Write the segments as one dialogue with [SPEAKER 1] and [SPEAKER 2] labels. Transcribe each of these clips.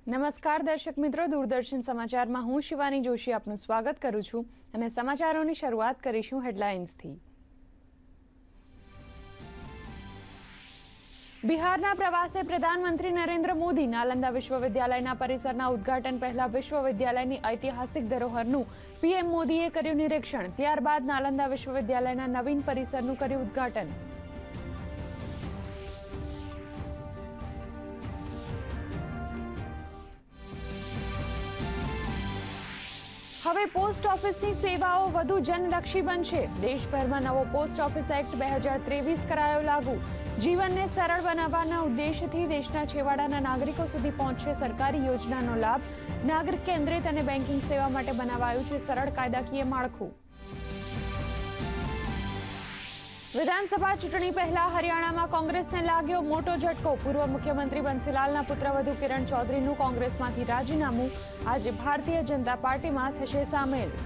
[SPEAKER 1] નમસ્કાર દર્શક મિત્રો, દૂરદર્શન સમાચારમાં હું શિવાની જોશી આપનું સ્વાગત કરું છું અને સમાચારોની શરૂઆત કરીશું હેડલાઇન્સથી। બિહારના પ્રવાસે પ્રધાનમંત્રી નરેન્દ્ર મોદી નાલંદા વિશ્વવિદ્યાલયના પરિસરના ઉદ્ઘાટન પહેલા વિશ્વવિદ્યાલયની ઐતિહાસિક ધરોહરનું પીએમ મોદીએ કર્યું નિરીક્ષણ। ત્યારબાદ નાલંદા વિશ્વવિદ્યાલયના નવીન પરિસરનું કર્યું ઉદ્ઘાટન। હવે પોસ્ટ ઓફિસની સેવાઓ વધુ જનલક્ષી બનશે। દેશભરમાં નવો પોસ્ટ ઓફિસ એક્ટ 2023 કરાયો લાગુ। જીવનને સરળ બનાવવાના ઉદ્દેશથી દેશના છેવાડાના નાગરિકો સુધી પહોંચશે સરકારી યોજનાનો લાભ। નાગરિક કેન્દ્રિત અને બેન્કિંગ સેવા માટે બનાવાયું છે સરળ કાયદાકીય માળખું। વિધાનસભા ચૂંટણી પહેલા હરિયાણામાં કોંગ્રેસને લાગ્યો મોટો ઝટકો। પૂર્વ મુખ્યમંત્રી બંસીલાલના પુત્રવધુ કિરણ ચૌધરીનું કોંગ્રેસમાંથી રાજીનામું। આજે ભારતીય જનતા પાર્ટીમાં થશે સામેલ।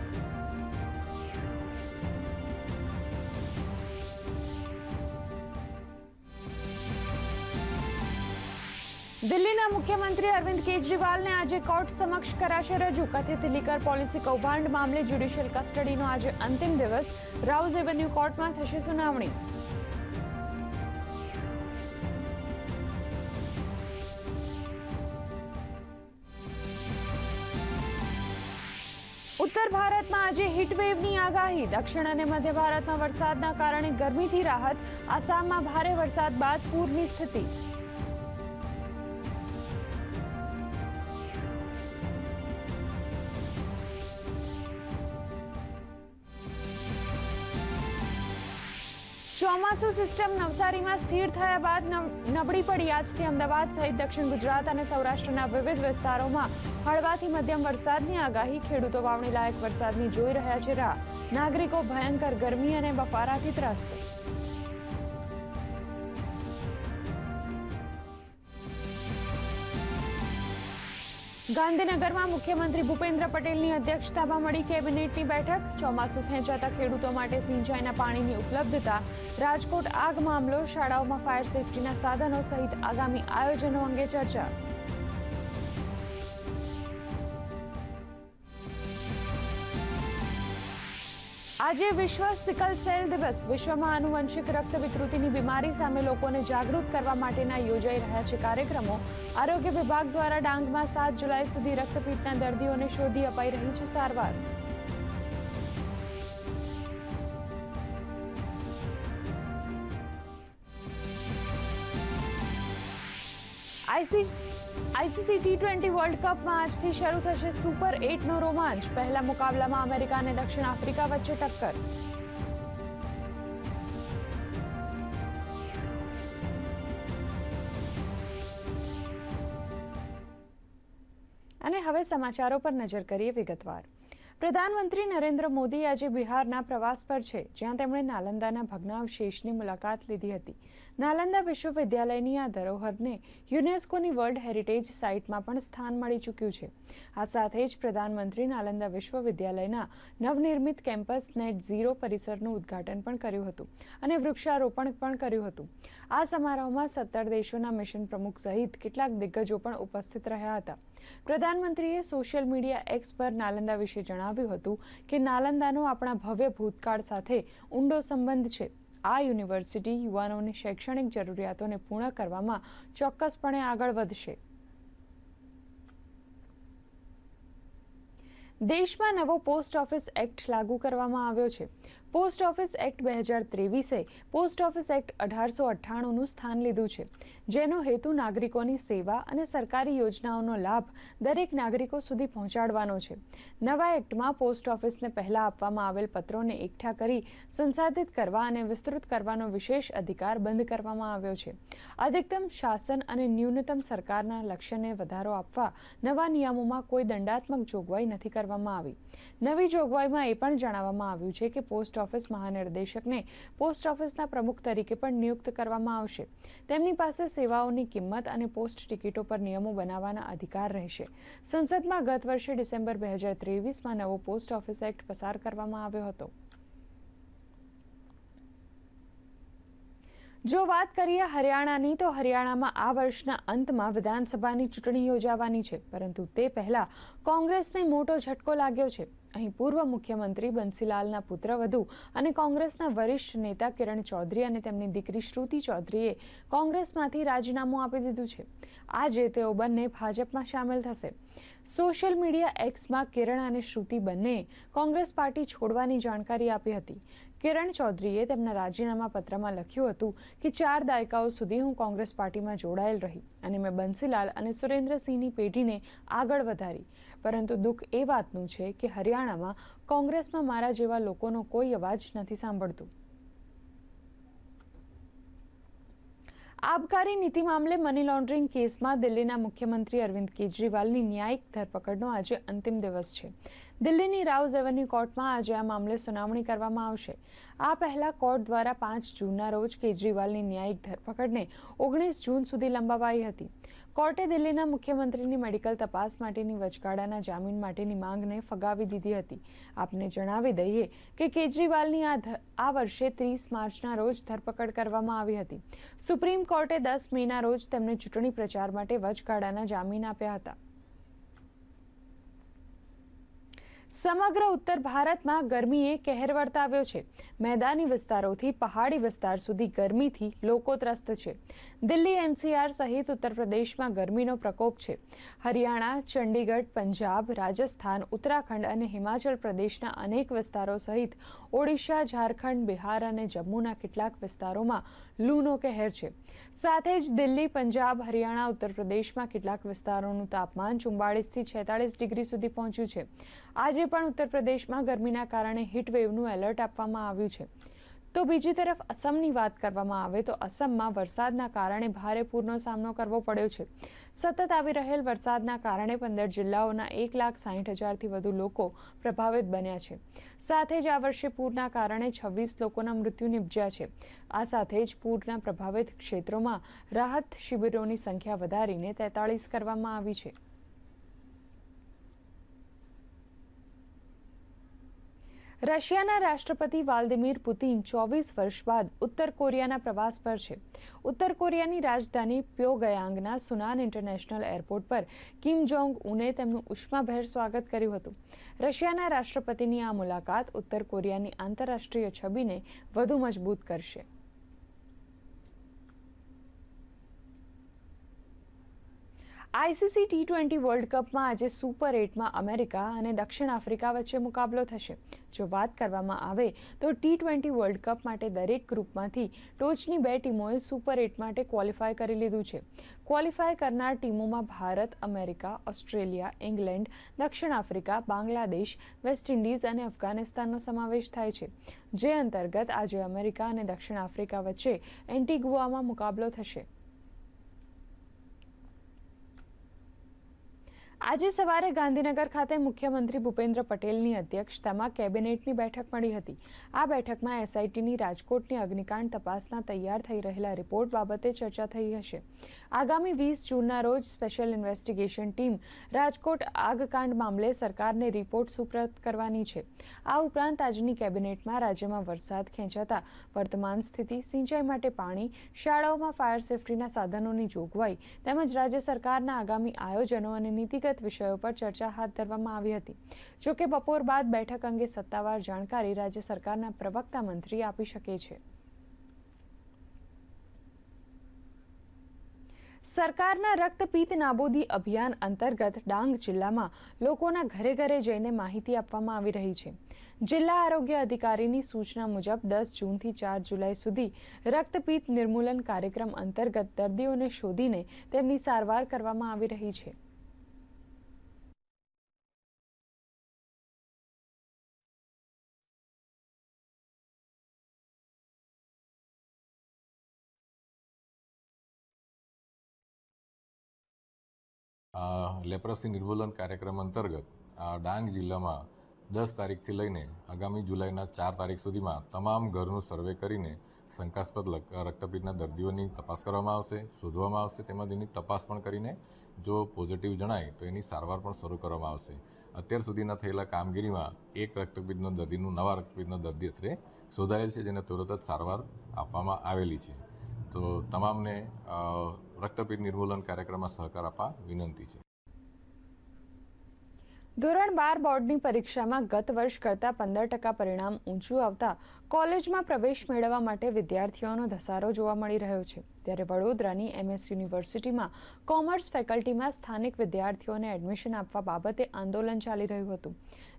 [SPEAKER 1] દિલ્હીના મુખ્યમંત્રી અરવિંદ કેજરીવાલને આજે કોર્ટ સમક્ષ કરાશે રજૂ। કથિત લીકર પોલિસી કૌભાંડ મામલે જ્યુડિશિયલ કસ્ટડીનો આજે અંતિમ દિવસ। રાઉઝ એવન્યુ કોર્ટમાં થશે સુનાવણી। ઉત્તર ભારતમાં આજે હીટવેવની આગાહી। દક્ષિણ અને મધ્ય ભારતમાં વરસાદના કારણે ગરમીથી રાહત। આસામમાં ભારે વરસાદ બાદ પૂરની સ્થિતિ। ચોમાસુ સિસ્ટમ નવસારીમાં સ્થિર થયા બાદ નબળી પડી। આજથી અમદાવાદ સહિત દક્ષિણ ગુજરાત અને સૌરાષ્ટ્રના વિવિધ વિસ્તારોમાં હળવાથી મધ્યમ વરસાદની આગાહી। ખેડૂતો વાવણી લાયક વરસાદની જોઈ રહ્યા છે રાહ। નાગરિકો ભયંકર ગરમી અને બફારાથી ત્રસ્ત। ગાંધીનગરમાં મુખ્યમંત્રી ભૂપેન્દ્ર પટેલની અધ્યક્ષતામાં મળી કેબિનેટની બેઠક। ચોમાસું ખેંચાતા ખેડૂતો માટે સિંચાઈના પાણીની ઉપલબ્ધતા। રાજકોટ આગ મામલો, શાળાઓમાં ફાયર સેફટીના સાધનો સહિત આગામી આયોજનો અંગે ચર્ચા। આજે વિશ્વ સિકલ સેલ દિવસ। વિશ્વમાં આનુવંશિક રક્ત વિકૃતિની બીમારી સામે લોકોને જાગૃત કરવા માટેના યોજાઈ રહ્યા છે કાર્યક્રમો। આરોગ્ય વિભાગ દ્વારા ડાંગમાં 7 જુલાઈ સુધી રક્તપીતના દર્દીઓને શોધી અપાઈ રહી છે સારવાર। આઈસીસી ટી20 વર્લ્ડ કપમાં આજથી શરૂ થશે સુપર 8નો રોમાંચ। પહેલા મુકાબલામાં અમેરિકા અને દક્ષિણ આફ્રિકા વચ્ચે ટક્કર। અને હવે સમાચારો પર નજર કરીએ વિગતવાર। પ્રધાનમંત્રી નરેન્દ્ર મોદી આજે બિહારના પ્રવાસ પર છે, જ્યાં તેમણે નાલંદાના ભગ્નાવશેષની મુલાકાત લીધી હતી। નાલંદા વિશ્વવિદ્યાલયની આ ધરોહરને યુનેસ્કોની વર્લ્ડ હેરિટેજ સાઇટમાં પણ સ્થાન મળી ચૂક્યું છે। આ સાથે જ પ્રધાનમંત્રી નાલંદા વિશ્વવિદ્યાલયના નવનિર્મિત કેમ્પસ નેટ ઝીરો પરિસરનું ઉદ્ઘાટન પણ કર્યું હતું અને વૃક્ષારોપણ પણ કર્યું હતું। આ સમારોહમાં 17 દેશોના મિશન પ્રમુખ સહિત કેટલાક દિગ્ગજો પણ ઉપસ્થિત રહ્યા હતા। પ્રધાનમંત્રીએ સોશિયલ મીડિયા એક્સ પર નાલંદા વિશે જણાવ્યું હતું કે નાલંદાનો આપણા ભવ્ય ભૂતકાળ સાથે ઊંડો સંબંધ છે। આ યુનિવર્સિટી યુવાનોની શૈક્ષણિક જરૂરિયાતોને પૂર્ણ કરવામાં ચોક્કસપણે આગળ વધશે। દેશમાં નવો પોસ્ટ ઓફિસ એક્ટ લાગુ કરવામાં આવ્યો છે। પોસ્ટ ઓફિસ એક્ટ 2023એ પોસ્ટ ઓફિસ એક્ટ 1898નું સ્થાન લીધું છે, જેનો હેતુ નાગરિકોની સેવા અને સરકારી યોજનાઓનો લાભ દરેક નાગરિકો સુધી પહોંચાડવાનો છે। નવા એક્ટમાં પોસ્ટ ઓફિસને પહેલા આપવામાં આવેલ પત્રોને એકઠા કરી સંસાધિત કરવા અને વિસ્તૃત કરવાનો વિશેષ અધિકાર બંધ કરવામાં આવ્યો છે। અધિકતમ શાસન અને ન્યૂનતમ સરકારના લક્ષ્યને વધારો આપવા નવા નિયમોમાં કોઈ દંડાત્મક જોગવાઈ નથી કરવામાં આવી। નવી જોગવાઈમાં એ પણ જણાવવામાં આવ્યું છે કે પોસ્ટ ઓફિસ મહાનિર્દેશકને પોસ્ટ ઓફિસના પ્રમુખ તરીકે પણ નિયુક્ત કરવામાં આવશે। તેમની પાસે સેવાઓની કિંમત અને પોસ્ટ ટિકિટો પર નિયમો બનાવવાના અધિકાર રહેશે। સંસદમાં ગત વર્ષે ડિસેમ્બર 2023માં નવો પોસ્ટ ઓફિસ એક્ટ પસાર કરવામાં આવ્યો હતો। જો વાત કરીએ હરિયાણાની, તો હરિયાણામાં આ વર્ષના અંતમાં વિધાનસભાની ચૂંટણી યોજાવાની છે, પરંતુ તે પહેલા કોંગ્રેસને મોટો ઝટકો લાગ્યો છે. અહીં પૂર્વ મુખ્યમંત્રી બંસીલાલના પુત્રવધુ અને કોંગ્રેસના વરિષ્ઠ નેતા કિરણ ચૌધરી અને તેમની દીકરી શ્રુતિ ચૌધરીએ કોંગ્રેસમાંથી રાજીનામું આપી દીધું છે. આજે તેઓ બંને ભાજપમાં સામેલ થશે. સોશિયલ મીડિયા એક્સમાં કિરણ અને શ્રુતિ બંનેએ કોંગ્રેસ પાર્ટી છોડવાની જાણકારી આપી હતી. કિરણ ચૌધરીએ તેમના રાજીનામા પત્રમાં લખ્યું હતું કે 4 દાયકાઓ સુધી હું કોંગ્રેસ પાર્ટીમાં જોડાયેલ રહી અને મેં બંસીલાલ અને સુરેન્દ્રસિંહની પેઢીને આગળ વધારી, પરંતુ દુઃખ એ વાતનું છે કે હરિયાણામાં કોંગ્રેસમાં મારા જેવા લોકોનો કોઈ અવાજ નથી સાંભળતું. આબકારી નીતિ મામલે મની લોન્ડરિંગ કેસમાં દિલ્હીના મુખ્યમંત્રી અરવિંદ કેજરીવાલની ન્યાયિક ધરપકડનો આજે અંતિમ દિવસ છે. દિલ્હીની રાઉઝ એવન્યુ કોર્ટમાં આજે આ મામલે સુનાવણી કરવામાં આવશે. આ પહેલા કોર્ટ દ્વારા 5 જૂનના રોજ કેજરીવાલની ન્યાયિક ધરપકડને 19 જૂન સુધી લંબાવાઈ હતી. કોર્ટે દિલ્હીના મુખ્યમંત્રીની મેડિકલ તપાસ માટેની વચગાળાના જામીન માટેની માંગને ફગાવી દીધી હતી. આપને જણાવી દઈએ કે કેજરીવાલની આ વર્ષે 30 માર્ચના રોજ ધરપકડ કરવામાં આવી હતી. સુપ્રીમ કોર્ટે 10 મેના રોજ તેમને ચૂંટણી પ્રચાર માટે વચગાળાના જામીન આપ્યા હતા. સમગ્ર ઉત્તર ભારતમાં ગરમીએ કહેર વર્તાવ્યો છે. મેદાની વિસ્તારોથી પહાડી વિસ્તાર સુધી ગરમીથી લોકો ત્રસ્ત છે. દિલ્હી, એનસીઆર સહિત ઉત્તર પ્રદેશમાં ગરમીનો પ્રકોપ છે. હરિયાણા, ચંડીગઢ, પંજાબ, રાજસ્થાન, ઉત્તરાખંડ અને હિમાચલ પ્રદેશના અનેક વિસ્તારો સહિત ઓડિશા, ઝારખંડ, બિહાર અને જમ્મુના કેટલાક વિસ્તારોમાં લૂનો કહેર છે. સાથે જ દિલ્હી, પંજાબ, હરિયાણા, ઉત્તર પ્રદેશમાં કેટલાક વિસ્તારોનું તાપમાન 44 થી 46 ડિગ્રી સુધી પહોંચ્યું છે. આજે પણ ઉત્તર પ્રદેશમાં ગરમીના કારણે હીટવેવનું એલર્ટ આપવામાં આવ્યું છે. તો બીજી તરફ અસમની વાત કરવામાં આવે તો અસમમાં વરસાદના કારણે ભારે પૂરનો સામનો કરવો પડ્યો છે. સતત આવી રહેલ વરસાદના કારણે 15 જિલ્લાઓના 1,60,000થી વધુ લોકો પ્રભાવિત બન્યા છે. સાથે જ આ વર્ષે પૂરના કારણે 26 લોકોના મૃત્યુ નિપજ્યા છે. આ સાથે જ પૂરના પ્રભાવિત ક્ષેત્રોમાં રાહત શિબિરોની સંખ્યા વધારીને 43 કરવામાં આવી છે. રશિયાના રાષ્ટ્રપતિ વ્લાદિમીર પુતિન 24 વર્ષ બાદ ઉત્તર કોરિયાના પ્રવાસ પર છે. ઉત્તર કોરિયાની રાજધાની પ્યોગયાંગના સુનાન ઇન્ટરનેશનલ એરપોર્ટ પર કિમ જોંગ ઉને તેમનું ઉષ્માભેર સ્વાગત કર્યું હતું. રશિયાના રાષ્ટ્રપતિની આ મુલાકાત ઉત્તર કોરિયાની આંતરરાષ્ટ્રીય છબીને વધુ મજબૂત કરશે. આઈસીસી T20 વર્લ્ડ કપમાં આજે સુપર 8માં અમેરિકા અને દક્ષિણ આફ્રિકા વચ્ચે મુકાબલો થશે. જો વાત કરવામાં આવે તો T20 વર્લ્ડ કપ માટે દરેક ગ્રુપમાંથી ટોચની 2 ટીમોએ સુપર 8 માટે ક્વોલિફાય કરી લીધું છે. ક્વોલિફાય કરનાર ટીમોમાં ભારત, અમેરિકા, ઓસ્ટ્રેલિયા, ઇંગ્લેન્ડ, દક્ષિણ આફ્રિકા, બાંગ્લાદેશ, વેસ્ટ ઇન્ડિઝ અને અફઘાનિસ્તાનનો સમાવેશ થાય છે. જે અંતર્ગત આજે અમેરિકા અને દક્ષિણ આફ્રિકા વચ્ચે એન્ટીગુઆમાં મુકાબલો થશે. આજે સવારે ગાંધીનગર ખાતે મુખ્યમંત્રી ભૂપેન્દ્ર પટેલની અધ્યક્ષતામાં કેબિનેટની બેઠક મળી હતી. આ બેઠકમાં એસઆઈટીની રાજકોટની અગ્નિકાંડ તપાસના તૈયાર થઈ રહેલા રિપોર્ટ બાબતે ચર્ચા થઈ હશે. આગામી 20 જૂનના રોજ સ્પેશિયલ ઇન્વેસ્ટિગેશન ટીમ રાજકોટ આગકાંડ મામલે સરકારને રિપોર્ટ સુપ્રત કરવાની છે. આ ઉપરાંત આજની કેબિનેટમાં રાજ્યમાં વરસાદ ખેંચાતા વર્તમાન સ્થિતિ, સિંચાઈ માટે પાણી, શાળાઓમાં ફાયર સેફટીના સાધનોની જોગવાઈ તેમજ રાજ્ય સરકારના આગામી આયોજનો અને નીતિગત વિષયો પર ચર્ચા હાથ ધરવામાં આવી હતી. જોકે બપોર બાદ બેઠક અંગે સત્તાવાર જાણકારી રાજ્ય સરકારના પ્રવક્તા મંત્રી આપી શકે છે. સરકારના રક્તપિત્ત નાબૂદી અભિયાન અંતર્ગત ડાંગ જિલ્લામાં લોકોના ઘરે ઘરે જઈને માહિતી આપવામાં આવી રહી છે. જિલ્લા આરોગ્ય અધિકારીની સૂચના મુજબ 10 જૂનથી 4 જુલાઈ સુધી રક્તપિત્ત નિર્મૂલન કાર્યક્રમ અંતર્ગત દર્દીઓને શોધીને તેમની સારવાર કરવામાં આવી રહી છે.
[SPEAKER 2] લેપ્રસી નિર્મૂલન કાર્યક્રમ અંતર્ગત ડાંગ જિલ્લામાં 10 તારીખથી લઈને આગામી જુલાઈના 4 તારીખ સુધીમાં તમામ ઘરનું સર્વે કરીને શંકાસ્પદ રક્તપિત્તના દર્દીઓની તપાસ કરવામાં આવશે, શોધવામાં આવશે. તેમજ એની તપાસ પણ કરીને જો પોઝિટિવ જણાય તો એની સારવાર પણ શરૂ કરવામાં આવશે. અત્યાર સુધીના થયેલા કામગીરીમાં એક નવા રક્તપિત્તનો દર્દી અત્રે શોધાયેલ છે, જેને તુરંત જ સારવાર આપવામાં આવેલી છે. તો તમામને રક્તપિત્ત નિર્મૂલન કાર્યક્રમમાં સહકાર આપવા વિનંતી છે.
[SPEAKER 1] ધોરણ 12 બોર્ડની પરીક્ષામાં ગત વર્ષ કરતાં 15% પરિણામ ઊંચું આવતા કોલેજમાં પ્રવેશ મેળવવા માટે વિદ્યાર્થીઓનો ધસારો જોવા મળી રહ્યો છે. ત્યારે વડોદરાની MS યુનિવર્સિટીમાં કોમર્સ ફેકલ્ટીમાં સ્થાનિક વિદ્યાર્થીઓને એડમિશન આપવા બાબતે આંદોલન ચાલી રહ્યું હતું.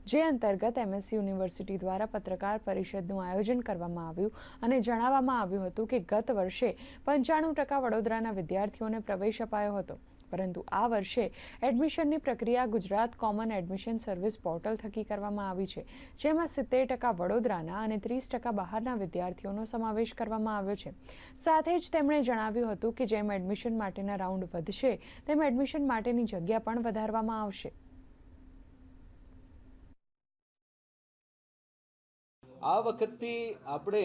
[SPEAKER 1] જે અંતર્ગત MS યુનિવર્સિટી દ્વારા પત્રકાર પરિષદનું આયોજન કરવામાં આવ્યું અને જણાવવામાં આવ્યું હતું કે ગત વર્ષે 95% વડોદરાના વિદ્યાર્થીઓને પ્રવેશ અપાયો હતો, પરંતુ આ વર્ષે એડમિશનની પ્રક્રિયા Gujarat common admission service portal થકી કરવામાં આવી છે, જેમાં 70% વડોદરાના અને 30% બહારના વિદ્યાર્થીઓનો સમાવેશ કરવામાં આવ્યો છે. સાથે જ તેમણે જણાવ્યું હતું કે જેમ એડમિશન માટેના રાઉન્ડ વધશે તેમ એડમિશન માટેની જગ્યા પણ વધારવામાં આવશે.
[SPEAKER 3] આ વખતથી આપણે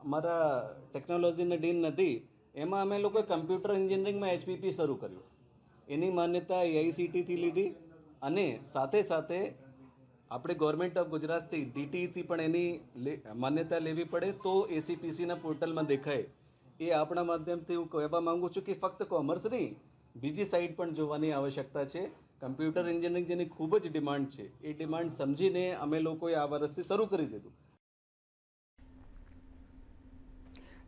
[SPEAKER 3] અમારા ટેકનોલોજીના ડીન નથી, એમાં અમે લોકોએ કમ્પ્યુટર એન્જિનિયરિંગમાં HPP શરૂ કર્યું. એની માન્યતા AICTEથી લીધી અને સાથે સાથે આપણે ગવર્મેન્ટ ઓફ ગુજરાતથી DTEથી પણ એની માન્યતા લેવી પડે તો ACPCના પોર્ટલમાં દેખાય. એ આપણા માધ્યમથી હું કહેવા માગું છું કે ફક્ત કોમર્સ નહીં, બીજી સાઈડ પણ જોવાની આવશ્યકતા છે. કમ્પ્યુટર એન્જિનિયરિંગ જેની ખૂબ જ ડિમાન્ડ છે, એ ડિમાન્ડ સમજીને અમે લોકોએ આ વર્ષથી શરૂ કરી દીધું.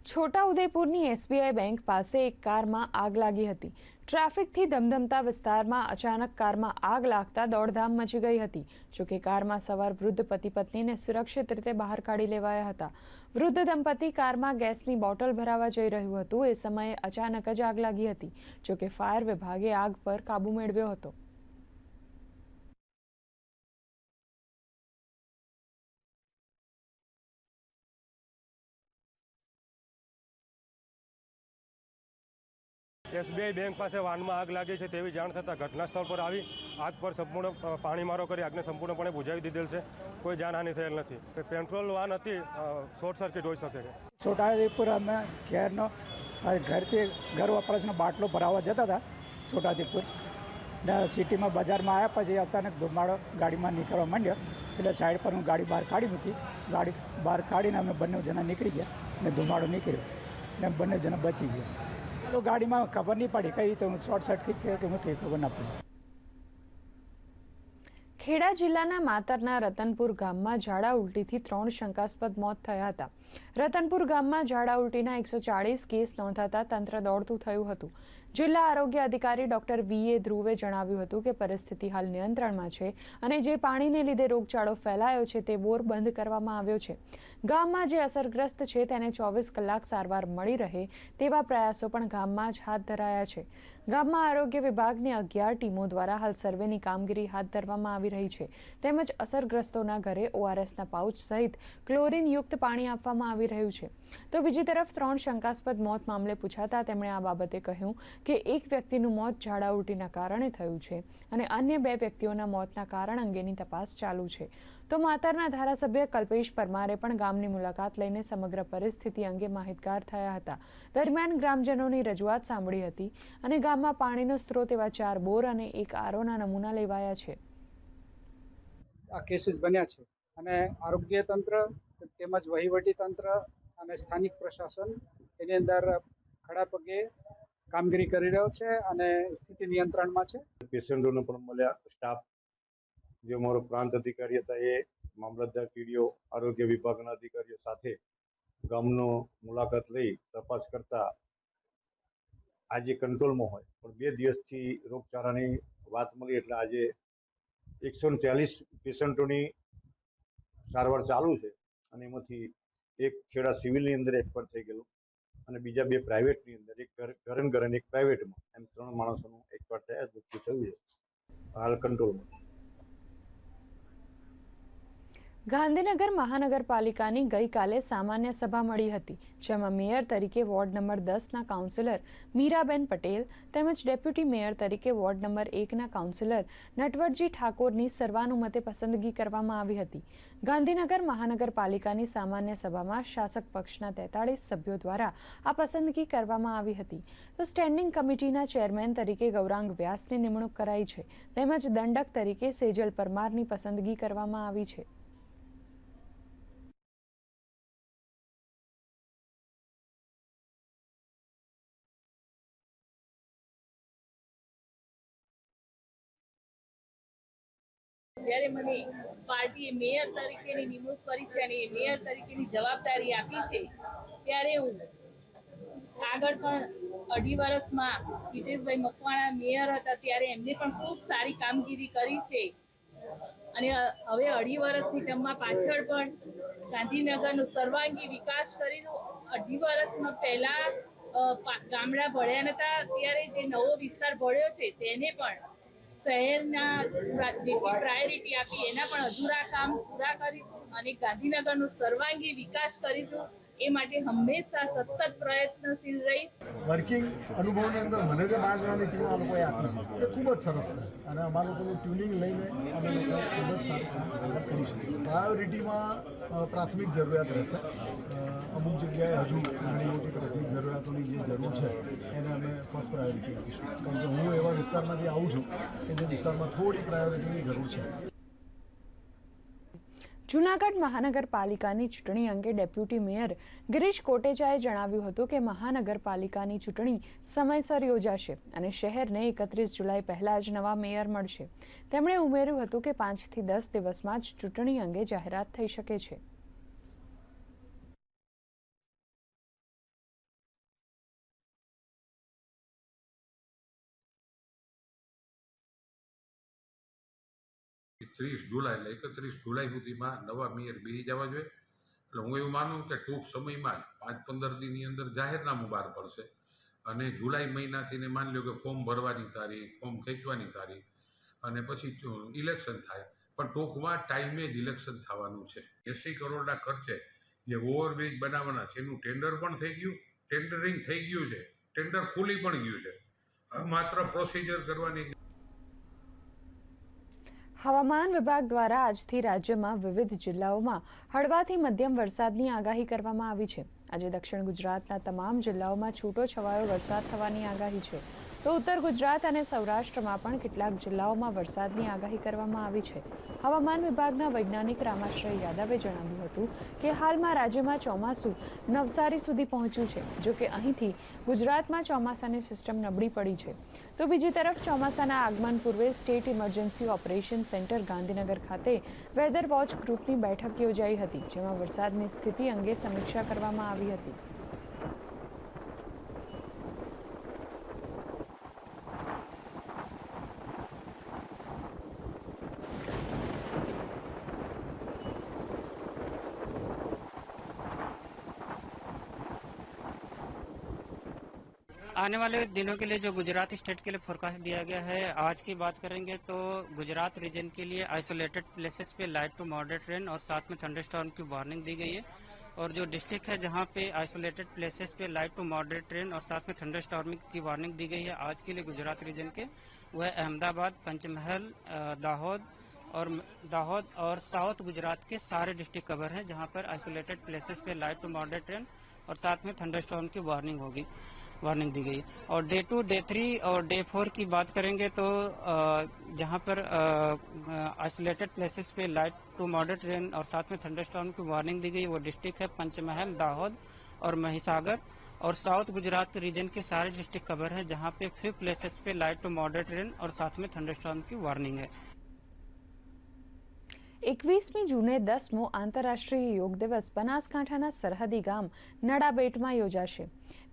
[SPEAKER 1] છોટાઉદેપુરની SBI બેંક પાસે એક કારમાં આગ લાગી હતી. ટ્રાફિકથી ધમધમતા વિસ્તારમાં અચાનક કારમાં આગ લાગતા દોડધામ મચી ગઈ હતી. જોકે કારમાં સવાર વૃદ્ધ પતિ પત્નીને સુરક્ષિત રીતે બહાર કાઢી લેવાયા હતા. વૃદ્ધ દંપતી કારમાં ગેસની બોટલ ભરાવા જઈ રહ્યું હતું. એ સમયે અચાનક જ આગ લાગી હતી. જોકે ફાયર વિભાગે આગ પર કાબુ મેળવ્યો હતો.
[SPEAKER 4] SBI બેંક પાસે વાનમાં આગ લાગી છે તેવી જાણ થતાં ઘટના સ્થળ પર આવી આગ પર સંપૂર્ણ પાણીમારો કરી આગને સંપૂર્ણપણે બુઝાવી દીધેલ છે. કોઈ જાનહાનિ થયેલ નથી. પેટ્રોલ વાન હતી, શોર્ટ સર્કિટ હોઈ શકે છે.
[SPEAKER 5] છોટાઉદેપુર અમે ઘરથી ઘર વપરાશનો બાટલો ભરાવા જતા હતા છોટાઉદેપુર ને સિટીમાં બજારમાં આવ્યા પછી અચાનક ધુમાડો ગાડીમાં નીકળવા માંડ્યો એટલે સાઈડ પર હું ગાડી બહાર કાઢી મૂકી. ગાડી બહાર કાઢીને અમે બંને જણા નીકળી ગયા ને ધુમાડો નીકળ્યો ને બંને જણા બચી ગયા. તો ગાડીમાં ખબર નહીં પડી કઈ રીતે હું શોર્ટ સર્કિટ થયો કે હું થઈ ખબર ના પડી.
[SPEAKER 1] ખેડા જિલ્લાના માતરના રતનપુર ગામમાં ઝાડા ઉલટીથી 3 શંકાસ્પદ મોત થયા હતા. રતનપુર ગામમાં ઝાડા ઉલટીના 140 કેસ નોંધાતા તંત્ર દોડતું થયું હતું. જિલ્લા આરોગ્ય અધિકારી ડોક્ટર VA ધ્રુવે જણાવ્યું હતું કે પરિસ્થિતિ હાલ નિયંત્રણમાં છે અને જે પાણીને લીધે રોગચાળો ફેલાયો છે તે બોર બંધ કરવામાં આવ્યો છે. ગામમાં જે અસરગ્રસ્ત છે તેને 24 કલાક સારવાર મળી રહે તેવા પ્રયાસો પણ ગામમાં જ હાથ ધરાયા છે. ગામમાં આરોગ્ય વિભાગની 11 ટીમો દ્વારા હાલ સર્વેની કામગીરી હાથ ધરવામાં આવી રહી છે. તેમજ અસરગ્રસ્તોના ઘરે ORSના પાઉચ સહિત ક્લોરીનયુક્ત પાણી આપવામાં આવી રહ્યું છે. તો બીજી તરફ 3 શંકાસ્પદ મોત મામલે પૂછાતા તેમણે આ બાબતે કહ્યું કે એક વ્યક્તિનું મોત ઝાડા ઉલટીના કારણે થયું છે અને અન્ય 2 વ્યક્તિઓના મોતના કારણ અંગેની તપાસ ચાલુ છે. તો માતરના ધારાસભ્ય કલ્પેશ પરમારે પણ ગામની મુલાકાત લઈને સમગ્ર પરિસ્થિતિ અંગે માહિતગાર થયા હતા. દરમિયાન ગ્રામજનોની રજૂઆત સાંભળી હતી અને ગામમાં પાણીનો સ્ત્રોત એવા 4 બોર અને 1 આરોના નમૂના લેવાયા છે.
[SPEAKER 5] આ કેસીસ બન્યા છે અને આરોગ્ય તંત્ર તેમજ વહીવટી તંત્ર અને સ્થાનિક પ્રશાસન એની અંદર ખડા પગે કામગીરી કરી રહ્યો છે અને સ્થિતિ નિયંત્રણમાં છે.
[SPEAKER 6] પેશન્ટોને પણ મળ્યા. સ્ટાફ જે અમારો પ્રાંત અધિકારી હતા એ મામલતદાર TDO આરોગ્ય વિભાગના અધિકારીઓ સાથે ગામનો મુલાકાત લઈ તપાસ કરતા આજે કંટ્રોલમાં હોય પણ 2 દિવસથી રોગચાળાની વાત મળી એટલે આજે 140 પેશન્ટોની સારવાર ચાલુ છે અને એમાંથી એક ખેડા સિવિલની અંદર એક્સપર્ટ થઈ ગયેલું અને બીજા 2 પ્રાઇવેટની અંદર, એક ઘરન અને એક પ્રાઇવેટમાં, એમ 3 માણસોનું એક્સપર્ટ થયા મૃત્યુ થયું છે. હાલ કંટ્રોલમાં.
[SPEAKER 1] ગાંધીનગર મહાનગરપાલિકાની ગઈકાલે સામાન્ય સભા મળી હતી, જેમાં મેયર તરીકે ward number 10ના councillor Miraben Patel તેમજ ડેપ્યુટી મેયર તરીકે વોર્ડ નંબર 1ના કાઉન્સિલર નટવરજી ઠાકોરની સર્વાનુમતે પસંદગી કરવામાં આવી હતી. ગાંધીનગર મહાનગરપાલિકાની સામાન્ય સભામાં શાસક પક્ષના 43 સભ્યો દ્વારા આ પસંદગી કરવામાં આવી હતી. તો સ્ટેન્ડિંગ કમિટીના ચેરમેન તરીકે ગૌરાંગ વ્યાસની નિમણૂક કરાઈ છે તેમજ દંડક તરીકે સેજલ પરમારની પસંદગી કરવામાં આવી છે.
[SPEAKER 7] જ્યારે મને પાર્ટીએ મેયર તરીકેની નિમણૂક કરી છે અને મેયર તરીકેની જવાબદારી આપી છે, ત્યારે હું આગળ પણ 2.5 વર્ષમાં હિતેશભાઈ મકવાણા મેયર હતા ત્યારે એમને પણ ખૂબ સારી કામગીરી કરી છે અને હવે 2.5 વર્ષની ટર્મમાં પાછળ પણ ગાંધીનગરનો સર્વાંગી વિકાસ કરીને 2.5 વર્ષમાં પહેલા ગામડા ભળ્યા નતા, ત્યારે જે નવો વિસ્તાર ભળ્યો છે તેને પણ શહેરના જેટલી પ્રાયોરિટી આપી એના પણ અધૂરા કામ પૂરા કરીશું અને ગાંધીનગરનો સર્વાંગી વિકાસ કરીશું. એ માટે હંમેશા સતત પ્રયત્નશીલ રહીશ.
[SPEAKER 8] વર્કિંગ અનુભવની અંદર મને જે 12 જણાની ટીમ આ લોકોએ આપી છે એ ખૂબ જ સરસ છે અને અમારા લોકોનું ટ્યુનિંગ લઈને અમે લોકો ખૂબ જ સારું કામ કરી શકીશું. પ્રાયોરિટીમાં પ્રાથમિક જરૂરિયાત રહેશે. અમુક જગ્યાએ હજુ નાની મોટી પ્રાથમિક જરૂરિયાતોની જે જરૂર છે એને અમે ફર્સ્ટ પ્રાયોરિટી આપીશું, કારણ કે હું એવા વિસ્તારમાંથી આવું છું કે જે વિસ્તારમાં થોડી પ્રાયોરિટીની જરૂર છે.
[SPEAKER 1] જૂનાગઢ મહાનગરપાલિકાની ચૂંટણી અંગે ડેપ્યુટી મેયર ગિરીશ કોટેચાએ જણાવ્યું હતું કે મહાનગરપાલિકાની ચૂંટણી સમયસર યોજાશે અને શહેરને 31 જુલાઈ પહેલા જ નવા મેયર મળશે. તેમણે ઉમેર્યું હતું કે 5 થી 10 દિવસમાં જ ચૂંટણી અંગે જાહેરાત થઈ શકે છે.
[SPEAKER 9] જુલાઈ એટલે 31 જુલાઈ સુધીમાં નવા મેયર બેસી જવા જોઈએ. એટલે હું એવું માનું કે ટૂંક સમયમાં 5-15 દિનની અંદર જાહેરનામું બહાર પડશે અને જુલાઈ મહિનાથી ને માની લો કે ફોર્મ ભરવાની તારીખ, ફોર્મ ખેંચવાની તારીખ અને પછી ઇલેક્શન થાય, પણ ટૂંકમાં ટાઈમે જ ઇલેક્શન થવાનું છે. 80 કરોડના ખર્ચે જે ઓવરબ્રિજ બનાવવાના છે એનું ટેન્ડર પણ થઈ ગયું, ટેન્ડરિંગ થઈ ગયું છે, ટેન્ડર ખુલી પણ ગયું છે. માત્ર પ્રોસિજર કરવાની.
[SPEAKER 1] હવામાન વિભાગ દ્વારા આજથી રાજ્યમાં વિવિધ જિલ્લાઓમાં હળવાથી મધ્યમ વરસાદની આગાહી કરવામાં આવી છે. આજે દક્ષિણ ગુજરાતના તમામ જિલ્લાઓમાં છૂટો છવાયો વરસાદ થવાની આગાહી છે, તો ઉત્તર ગુજરાત અને સૌરાષ્ટ્રમાં પણ કેટલાક જિલ્લાઓમાં વરસાદની આગાહી કરવામાં આવી છે. હવામાન વિભાગના વૈજ્ઞાનિક રામાશ્રય યાદવે જણાવ્યું હતું કે હાલમાં રાજ્યમાં ચોમાસું નવસારી સુધી પહોંચ્યું છે, જો કે અહીંથી ગુજરાતમાં ચોમાસાની સિસ્ટમ નબળી પડી છે. તો બીજી તરફ ચોમાસાના આગમન પૂર્વે state emergency operation centre Gandhinagar ખાતે વેધર વોચ ગ્રુપની બેઠક યોજાઈ હતી, જેમાં વરસાદની સ્થિતિ અંગે સમીક્ષા કરવામાં આવી હતી.
[SPEAKER 10] आने वाले दिनों के लिए जो गुजरात स्टेट के लिए फोरकास्ट दिया गया है, आज की बात करेंगे तो गुजरात रीजन के लिए आइसोलेटेड प्लेसेस पे लाइट टू मॉडरेट रेन और साथ में थंडरस्टॉर्म की वार्निंग दी गई है. और जो डिस्ट्रिक्ट है जहां पे आइसोलेटेड प्लेसेस पे लाइट टू मॉडरेट रेन और साथ में थंडरस्टॉर्मिंग की वार्निंग दी गई है आज के लिए गुजरात रीजन के, वह अहमदाबाद, पंचमहल, दाहोद और साउथ गुजरात के सारे डिस्ट्रिक्ट कवर हैं, जहां पर आइसोलेटेड प्लेसेस पे लाइट टू मॉडरेट रेन और साथ में थंडरस्टॉर्म की वार्निंग दी गई. और डे 2, डे 3 और डे 4 की बात करेंगे तो जहां पर आइसोलेटेड प्लेसेस पे लाइट टू मॉडरेट रेन और साथ में थंडरस्टॉर्म की वार्निंग दी गई, वो डिस्ट्रिक्ट है पंचमहल, दाहोद और महिसागर. और साउथ गुजरात रीजन के सारे डिस्ट्रिक्ट कवर है, जहां पे 5 प्लेसेस पे लाइट टू मॉडरेट रेन और साथ में थंडरस्टॉर्म की वार्निंग है.
[SPEAKER 1] 21મી જૂને 10મો આંતરરાષ્ટ્રીય યોગ દિવસ બનાસકાંઠાના સરહદી ગામ નડાબેટમાં યોજાશે.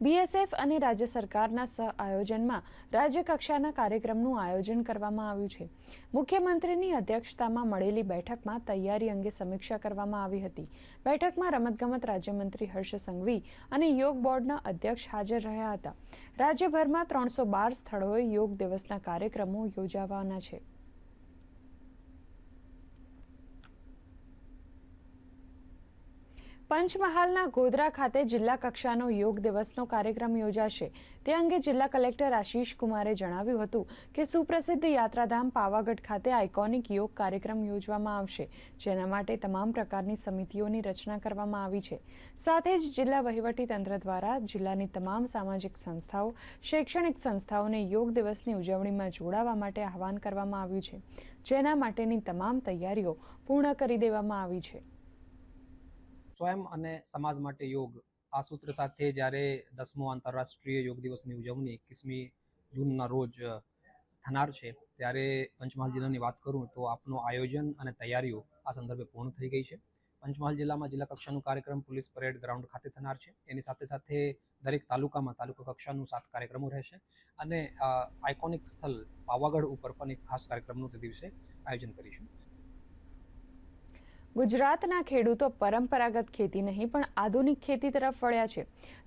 [SPEAKER 1] બીએસએફ અને રાજ્ય સરકારના સહઆયોજનમાં રાજ્યકક્ષાના કાર્યક્રમનું આયોજન કરવામાં આવ્યું છે. મુખ્યમંત્રીની અધ્યક્ષતામાં મળેલી બેઠકમાં તૈયારી અંગે સમીક્ષા કરવામાં આવી હતી. બેઠકમાં રમતગમત રાજ્યમંત્રી હર્ષ સંઘવી અને યોગ બોર્ડના અધ્યક્ષ હાજર રહ્યા હતા. રાજ્યભરમાં 312 સ્થળોએ યોગ દિવસના કાર્યક્રમો યોજાવાના છે. પંચમહાલના ગોધરા ખાતે જિલ્લા કક્ષાનો યોગ દિવસનો કાર્યક્રમ યોજાશે. તે અંગે જિલ્લા કલેક્ટર આશીષ કુમારે જણાવ્યું હતું કે સુપ્રસિદ્ધ યાત્રાધામ પાવાગઢ ખાતે આઇકોનિક યોગ કાર્યક્રમ યોજવામાં આવશે, જેના માટે તમામ પ્રકારની સમિતિઓની રચના કરવામાં આવી છે. સાથે જ જિલ્લા વહીવટીતંત્ર દ્વારા જિલ્લાની તમામ સામાજિક સંસ્થાઓ, શૈક્ષણિક સંસ્થાઓને યોગ દિવસની ઉજવણીમાં જોડાવા માટે આહવાન કરવામાં આવ્યું છે, જેના માટેની તમામ તૈયારીઓ પૂર્ણ કરી દેવામાં આવી છે.
[SPEAKER 11] સ્વયં અને સમાજ માટે યોગ આ સૂત્ર સાથે જ્યારે 10મો આંતરરાષ્ટ્રીય યોગ દિવસની ઉજવણી 21મી જૂનના રોજ થનાર છે, ત્યારે પંચમહાલ જિલ્લાની વાત કરું તો આપનું આયોજન અને તૈયારીઓ આ સંદર્ભે પૂર્ણ થઈ ગઈ છે. પંચમહાલ જિલ્લામાં જિલ્લા કક્ષાનું કાર્યક્રમ પોલીસ પરેડ ગ્રાઉન્ડ ખાતે થનાર છે. એની સાથે સાથે દરેક તાલુકામાં તાલુકા કક્ષાનું 7 કાર્યક્રમો રહેશે અને આઇકોનિક સ્થળ પાવાગઢ ઉપર પણ એક ખાસ કાર્યક્રમનું તે દિવસે આયોજન કરીશું.
[SPEAKER 1] ગુજરાતના ખેડૂતો પરંપરાગત ખેતી નહીં પણ આધુનિક ખેતી તરફ વળ્યા છે.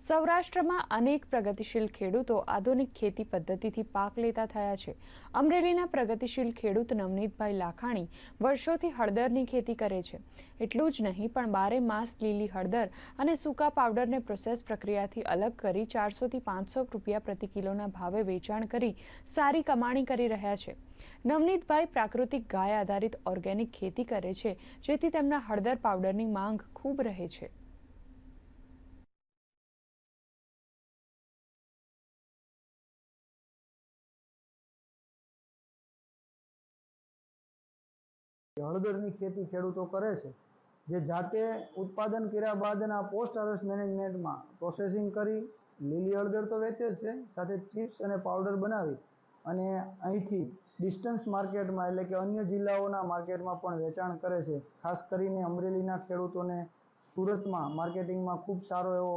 [SPEAKER 1] સૌરાષ્ટ્રમાં અનેક પ્રગતિશીલ ખેડૂતો આધુનિક ખેતી પદ્ધતિથી પાક લેતા થયા છે. અમરેલીના પ્રગતિશીલ ખેડૂત નવનીતભાઈ લાખાણી વર્ષોથી હળદરની ખેતી કરે છે. એટલું જ નહીં પણ 12 માસ લીલી હળદર અને સૂકા પાવડરને પ્રોસેસ પ્રક્રિયાથી અલગ કરી 400 થી 500 રૂપિયા પ્રતિ કિલોના ભાવે વેચાણ કરી સારી કમાણી કરી રહ્યા છે. નવનીતભાઈ પ્રાકૃતિક ગાય આધારિત ઓર્ગેનિક ખેતી કરે છે, જેથી તેમના હળદર પાવડરની માંગ ખૂબ રહે છે.
[SPEAKER 12] હળદરની ખેતી ખેડૂતો કરે છે, જે જાતે ઉત્પાદન કર્યા બાદના પોસ્ટ હાર્વેસ્ટ મેનેજમેન્ટમાં પ્રોસેસિંગ કરી લીલી હળદર તો વેચે છે, સાથે ચિપ્સ અને પાવડર બનાવી અને અહીંથી ડિસ્ટન્સ માર્કેટમાં એટલે કે અન્ય જિલ્લાઓના માર્કેટમાં પણ વેચાણ કરે છે. ખાસ કરીને અમરેલીના ખેડૂતોને સુરતમાં માર્કેટિંગમાં ખૂબ સારો એવો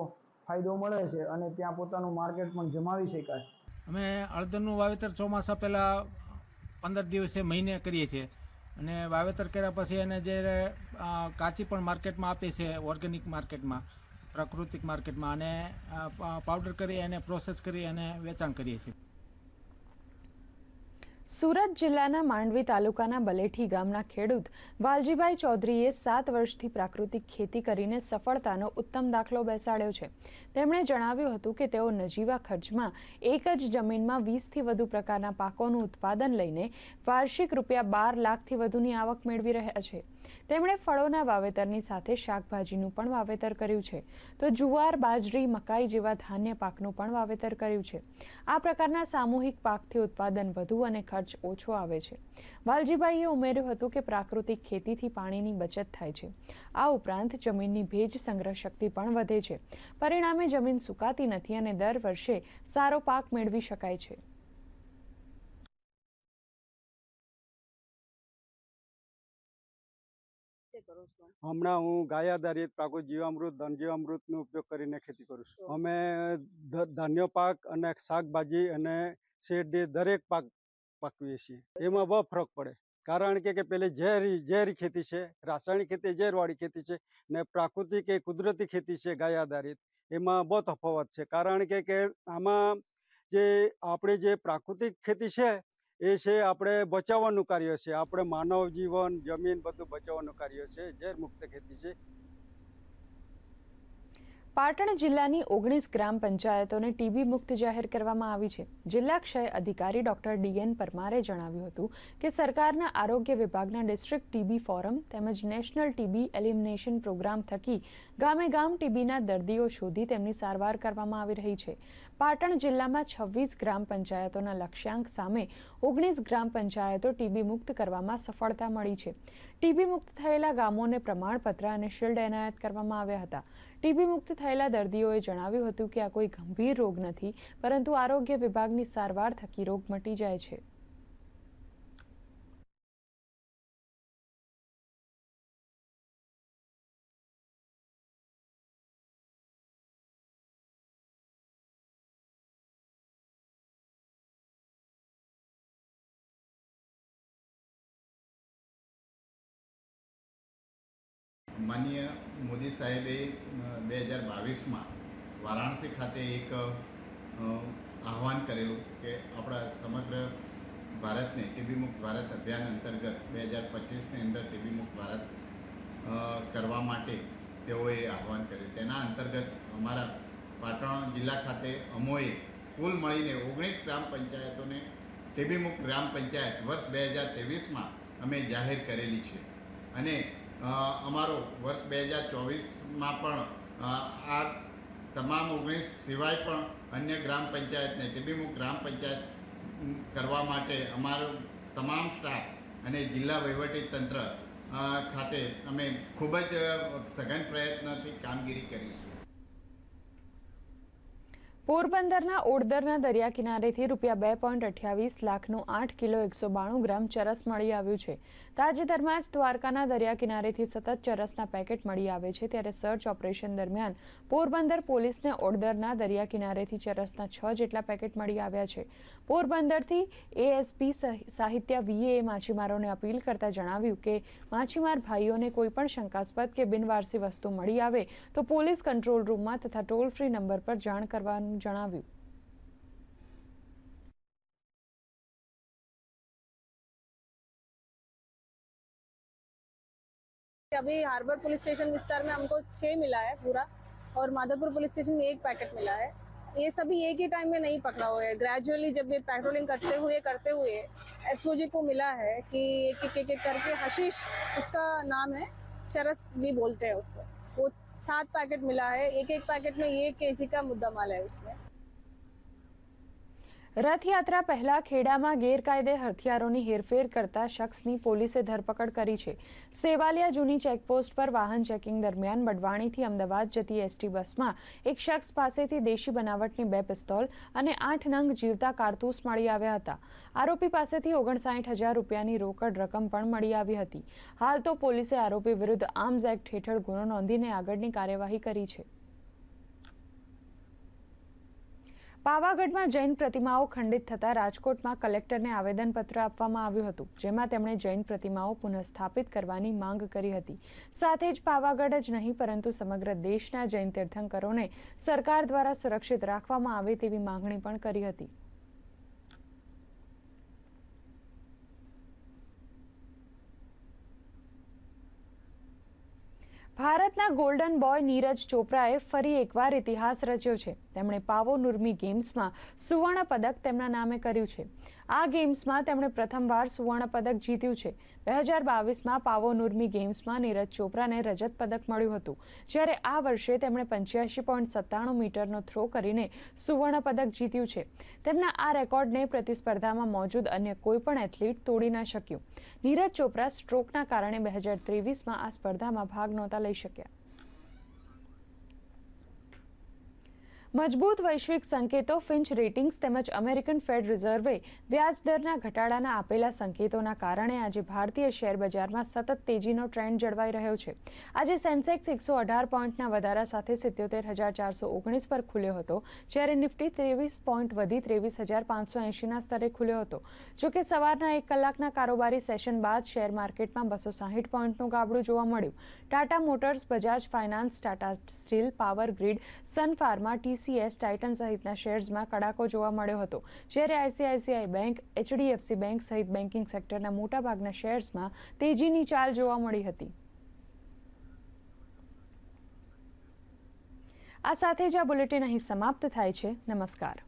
[SPEAKER 12] ફાયદો મળે છે અને ત્યાં પોતાનું માર્કેટ પણ જમાવી શકાય.
[SPEAKER 13] અમે હળદરનું વાવેતર ચોમાસા પહેલાં 15 દિવસે મહિને કરીએ છીએ અને વાવેતર કર્યા પછી એને જે કાચી પણ માર્કેટમાં આપીએ છીએ, ઓર્ગેનિક માર્કેટમાં, પ્રાકૃતિક માર્કેટમાં, અને પાવડર કરી અને પ્રોસેસ કરી અને વેચાણ કરીએ છીએ.
[SPEAKER 1] સુરત જિલ્લાના માંડવી તાલુકાના બલેઠી ગામના ખેડૂત વાલજીભાઈ ચૌધરીએ 7 વર્ષથી પ્રાકૃતિક ખેતી કરીને સફળતાનો ઉત્તમ દાખલો બેસાડ્યો છે. તેમણે જણાવ્યું હતું કે તેઓ નજીવા ખર્ચમાં એક જ જમીનમાં 20થી વધુ પ્રકારના પાકોનું ઉત્પાદન લઈને વાર્ષિક ₹12 લાખથી વધુની આવક મેળવી રહ્યા છે. તેમણે ફળોના વાવેતરની સાથે શાકભાજીનું પણ વાવેતર કર્યું છે, તો જુવાર, બાજરી, મકાઈ જેવા ધાન્ય પાકનું પણ વાવેતર કર્યું છે. આ પ્રકારના સામૂહિક પાકથી ઉત્પાદન વધુ અને ખર્ચ ઓછો આવે છે. વાલજીભાઈએ ઉમેર્યું હતું કે પ્રાકૃતિક ખેતીથી પાણીની બચત થાય છે. આ ઉપરાંત જમીનની ભેજ સંગ્રહ શક્તિ પણ વધે છે. પરિણામે જમીન સુકાતી નથી અને દર વર્ષે સારો પાક મેળવી શકાય છે.
[SPEAKER 14] હમણાં હું ગાય આધારિત પ્રાકૃતિક જીવામૃત, ધન જીવામૃતનો ઉપયોગ કરીને ખેતી કરું છું. અમે ધાન્ય પાક અને શાકભાજી અને શેરડી દરેક પાક પકવીએ છીએ. એમાં બહુ ફરક પડે, કારણ કે પેલી ઝેરી ખેતી છે, રાસાયણિક ખેતી ઝેરવાળી ખેતી છે, ને પ્રાકૃતિક એ કુદરતી ખેતી છે ગાય આધારિત. એમાં બહુ તફાવત છે, કારણ કે આમાં જે આપણે જે પ્રાકૃતિક ખેતી છે એ છે આપણે બચાવવાનું કાર્ય છે, આપણે માનવ જીવન, જમીન બધું બચાવવાનું કાર્ય છે. ઝેર મુક્ત ખેતી છે.
[SPEAKER 1] પાટણ જિલ્લાની 19 ગ્રામ પંચાયતોને ટીબી મુક્ત જાહેર કરવામાં આવી છે. જિલ્લા ક્ષય અધિકારી ડોક્ટર DN પરમારે જણાવ્યું હતું કે સરકારના આરોગ્ય વિભાગના ડિસ્ટ્રિક્ટ ટીબી ફોરમ તેમજ નેશનલ ટીબી એલિમિનેશન પ્રોગ્રામ થકી ગામે ગામ ટીબીના દર્દીઓ શોધી તેમની સારવાર કરવામાં આવી રહી છે. પાટણ જિલ્લામાં 26 ગ્રામ પંચાયતોના લક્ષ્યાંક સામે 19 ગ્રામ પંચાયતો ટીબી મુક્ત કરવામાં સફળતા મળી છે. ટીબી મુક્ત થયેલા ગામોને પ્રમાણપત્ર અને શિલ્ડ એનાયત કરવામાં આવ્યા હતા. ટીબી મુક્ત થયેલા દર્દીઓએ જણાવ્યું હતું કે આ કોઈ ગંભીર રોગ નથી, પરંતુ આરોગ્ય વિભાગની સારવાર થકી રોગ મટી જાય છે.
[SPEAKER 15] માનનીય મોદી સાહેબે 2022માં વારાણસી ખાતે એક આહવાન કરેલું કે આપણા સમગ્ર ભારતને ટીબી મુક્ત ભારત અભિયાન અંતર્ગત 2025ની અંદર ટીબી મુક્ત ભારત કરવા માટે તેઓએ આહવાન કર્યું. તેના અંતર્ગત અમારા પાટણ જિલ્લા ખાતે અમોએ કુલ મળીને 19 ગ્રામ પંચાયતોને ટીબી મુક્ત ગ્રામ પંચાયત વર્ષ 2023માં અમે જાહેર કરેલી છે અને અમારો વર્ષ 2024માં પણ આ તમામ 19 સિવાય પણ અન્ય ગ્રામ પંચાયતને ટીબી મુક્ત ગ્રામ પંચાયત કરવા માટે અમારો તમામ સ્ટાફ અને જિલ્લા વહીવટી તંત્ર ખાતે અમે ખૂબ જ સઘન પ્રયત્નથી કામગીરી કરીશું.
[SPEAKER 1] પોરબંદરના ઓડદરના દરિયા કિનારેથી રૂપિયા 2.28 લાખનું 8 કિલો 192 ગ્રામ ચરસ મળી આવ્યું છે. તાજેતરમાં જ દ્વારકાના દરિયા કિનારેથી સતત ચરસના પેકેટ મળી આવે છે, ત્યારે સર્ચ ઓપરેશન દરમિયાન પોરબંદર પોલીસને ઓડદરના દરિયા કિનારેથી ચરસના 6 જેટલા પેકેટ મળી આવ્યા છે. પોરબંદરથી એએસપી સાહિત્ય વીએ માછીમારોને અપીલ કરતા જણાવ્યું કે માછીમાર ભાઈઓને કોઈપણ શંકાસ્પદ કે બિનવારસી વસ્તુ મળી આવે તો પોલીસ કંટ્રોલ રૂમમાં તથા ટોલ ફ્રી નંબર પર જાણ કરવાનું જણાવ્યું.
[SPEAKER 16] अभी हार्बर पुलिस स्टेशन विस्तार में हमको 6 मिला है पूरा, और माधवपुर पुलिस स्टेशन में 1 पैकेट मिला है. ये सभी एक ही टाइम में नहीं पकड़ा हुआ है. ग्रेजुअली जब ये पेट्रोलिंग करते हुए एसओजी को मिला है कि एक करके हशीश उसका नाम है, चरस भी बोलते हैं उसको, वो 7 पैकेट मिला है. एक पैकेट में 1 kg का मुद्दा माल है उसमें.
[SPEAKER 1] રથયાત્રા પહેલા ખેડામાં ગેરકાયદે હથિયારોની હેરફેર કરતા શખ્સની પોલીસે ધરપકડ કરી છે. સેવાલિયા જૂની ચેકપોસ્ટ પર વાહન ચેકિંગ દરમિયાન બડવાણીથી અમદાવાદ જતી એસટી બસમાં એક શખ્સ પાસેથી દેશી બનાવટની 2 પિસ્તોલ અને 8 નંગ જીવતા કારતૂસ મળી આવ્યા હતા. આરોપી પાસેથી 59,000 રૂપિયાની રોકડ રકમ પણ મળી આવી હતી. હાલ તો પોલીસે આરોપી વિરુદ્ધ આર્મ્સ એક્ટ હેઠળ ગુનો નોંધીને આગળની કાર્યવાહી કરી છે. પાવાગઢમાં જૈન પ્રતિમાઓ ખંડિત થતા રાજકોટમાં કલેક્ટરને આવેદનપત્ર આપવામાં આવ્યું હતું, જેમાં તેમણે જૈન પ્રતિમાઓ પુનઃસ્થાપિત કરવાની માંગ કરી હતી. સાથે જ પાવાગઢ જ નહીં પરંતુ સમગ્ર દેશના જૈન તીર્થંકરોને સરકાર દ્વારા સુરક્ષિત રાખવામાં આવે તેવી માંગણી પણ કરી હતી. ભારતના ગોલ્ડન બોય નીરજ ચોપરાએ ફરી એકવાર ઇતિહાસ રચ્યો છે. તેમણે પાવો નુર્મી ગેમ્સમાં સુવર્ણ પદક તેમના નામે કર્યું છે. આ ગેમ્સમાં તેમણે પ્રથમવાર સુવર્ણ પદક જીત્યું છે. 2022માં પાવો નુર્મી ગેમ્સમાં નીરજ ચોપરાને રજત પદક મળ્યું હતું, જ્યારે આ વર્ષે તેમણે 85.97 મીટરનો થ્રો કરીને સુવર્ણ પદક જીત્યું છે. તેમના આ રેકોર્ડને પ્રતિસ્પર્ધામાં મોજૂદ અન્ય કોઈ પણ એથ્લીટ તોડી ન શક્યું. નીરજ ચોપરા સ્ટ્રોકના કારણે 2023માં આ સ્પર્ધામાં ભાગ નહોતા લઈ શક્યા. મજબૂત વૈશ્વિક સંકેતો, ફિન્ચ રેટિંગ્સ તેમજ અમેરિકન ફેડ રિઝર્વે વ્યાજદરના ઘટાડાના આપેલા સંકેતોના કારણે આજે ભારતીય શેર બજારમાં સતત તેજીનો ટ્રેન્ડ જળવાઈ રહ્યો છે. આજે સેન્સેક્સ 118 પોઈન્ટના વધારા સાથે 77,419 પર ખુલ્યો હતો, જ્યારે નિફ્ટી 23 પોઈન્ટ વધી 23,580ના સ્તરે ખુલ્યો હતો. જોકે સવારના 1 કલાકના કારોબારી સેશન બાદ શેર માર્કેટમાં 260 પોઈન્ટનું ગાબડું જોવા મળ્યું. ટાટા મોટર્સ, બજાજ ફાઇનાન્સ, ટાટા સ્ટીલ, પાવર ગ્રીડ, સન ફાર્મા, ટીસીએસ, ટાઇટન સહિતના શેર્સમાં કડાકો જોવા મળ્યો હતો, જ્યારે આઈસીઆઈસીઆઈ બેંક, એચડીએફસી બેંક સહિત બેન્કિંગ સેક્ટરના મોટાભાગના શેર્સમાં તેજીની ચાલ જોવા મળી હતી. આ સાથે જ આ બુલેટિન અહીં સમાપ્ત થાય છે. નમસ્કાર.